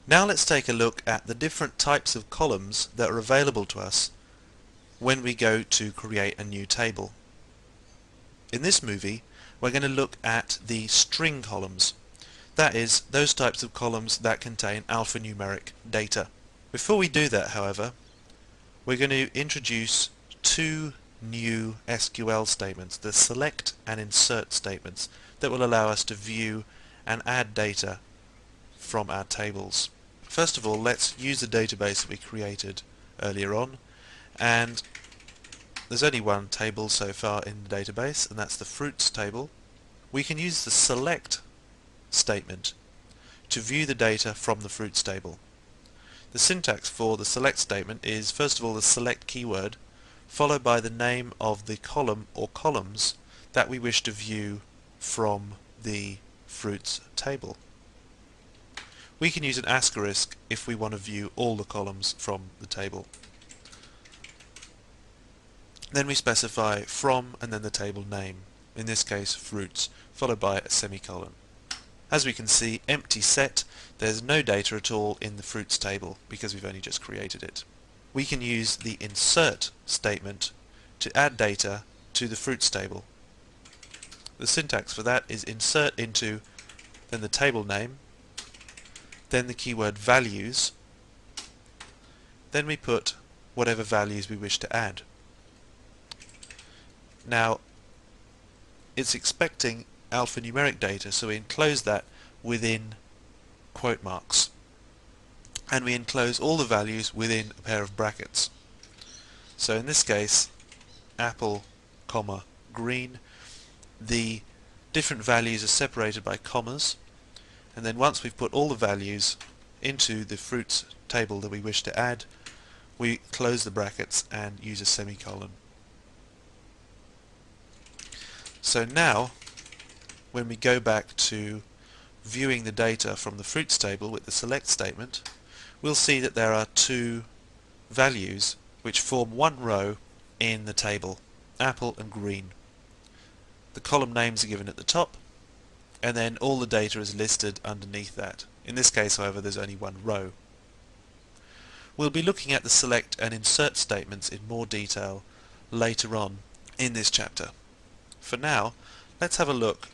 Now let's take a look at the different types of columns that are available to us when we go to create a new table. In this movie, we're going to look at the string columns. That is, those types of columns that contain alphanumeric data. Before we do that, however, we're going to introduce two new SQL statements, the select and insert statements, that will allow us to view and add data from our tables. First of all, let's use the database that we created earlier on, and there's only one table so far in the database, and that's the fruits table. We can use the select statement to view the data from the fruits table. The syntax for the select statement is first of all the select keyword, followed by the name of the column or columns that we wish to view from the fruits table. We can use an asterisk if we want to view all the columns from the table. Then we specify from and then the table name, in this case fruits, followed by a semicolon. As we can see, empty set, there's no data at all in the fruits table because we've only just created it. We can use the insert statement to add data to the fruits table. The syntax for that is insert into, then the table name, then the keyword values, then we put whatever values we wish to add. Now, it's expecting alphanumeric data, so we enclose that within quote marks, and we enclose all the values within a pair of brackets. So in this case, apple, comma, green, the different values are separated by commas, and then once we've put all the values into the fruits table that we wish to add, we close the brackets and use a semicolon. So now, when we go back to viewing the data from the fruits table with the select statement, we'll see that there are two values which form one row in the table, apple and green. The column names are given at the top, and then all the data is listed underneath that. In this case, however, there's only one row. We'll be looking at the select and insert statements in more detail later on in this chapter. For now, let's have a look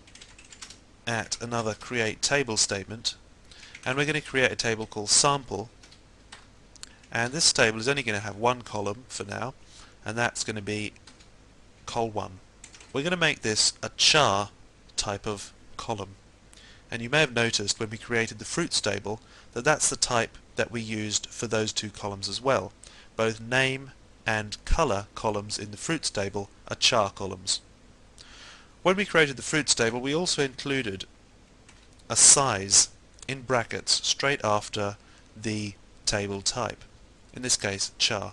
at another create table statement, and we're going to create a table called sample, and this table is only going to have one column for now, and that's going to be col1. We're going to make this a char type of column, and you may have noticed when we created the fruits table that that's the type that we used for those two columns as well. Both name and color columns in the fruits table are char columns. When we created the fruits table, we also included a size in brackets straight after the table type, in this case char.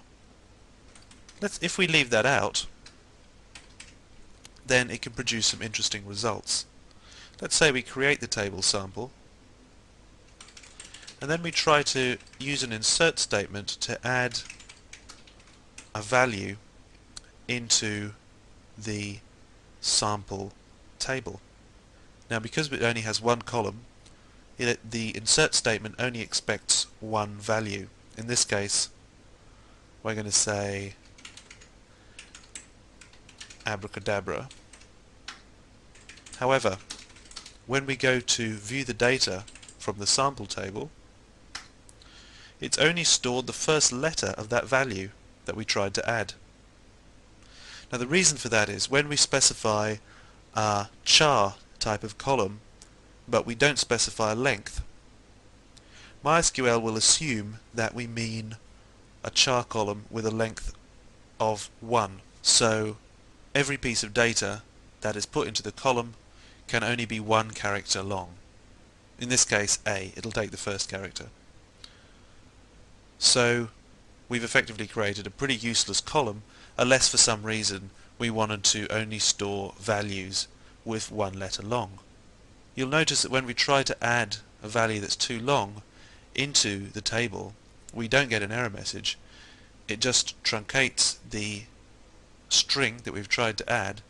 If we leave that out, then it can produce some interesting results. Let's say we create the table sample, and then we try to use an insert statement to add a value into the sample table. Now, because it only has one column, the insert statement only expects one value. In this case, we're going to say abracadabra. However, when we go to view the data from the sample table, it's only stored the first letter of that value that we tried to add. Now, the reason for that is when we specify a char type of column, but we don't specify a length, MySQL will assume that we mean a char column with a length of 1. So every piece of data that is put into the column can only be one character long. In this case, A. It'll take the first character. So we've effectively created a pretty useless column unless for some reason we wanted to only store values with one letter long. You'll notice that when we try to add a value that's too long into the table, we don't get an error message. It just truncates the string that we've tried to add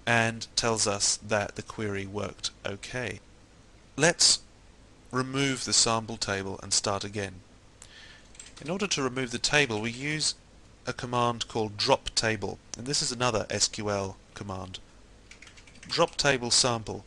and tells us that the query worked okay. Let's remove the sample table and start again. In order to remove the table, we use a command called drop table, and this is another SQL command. Drop table sample